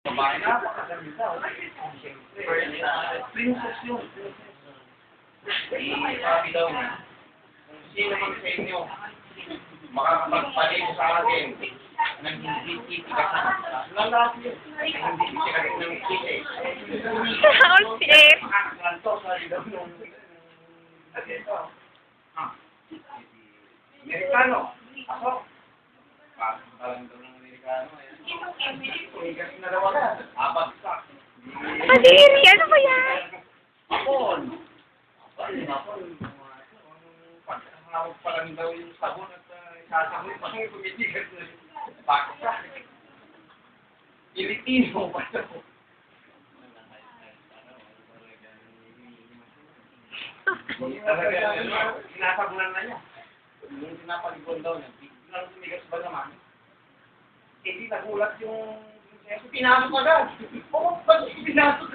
Babae na, napakaganda. Princess yun. Sabi daw niya, kung sino man sa inyo makakapagpaligo sa akin ng hindi titigas ng lalaki yun. Hindi titigas ng kite. Makakakanto, sabi daw nung Amerikano. Ako. Parang daw ng Amerikano. Titigas na daw ako. Abagsak. Kadiri, ano ba yan? Apon. Pagkakahawag pa lang daw yung sabon at isasaboy pa yung kumitigas na baksa. Pilipino pa daw. Sinasabunan na niya. Yung sinapalipon daw niya, biglang tumigas ba naman? Eh di nagulat yung pinasok agad. Oo, ba't pinasok?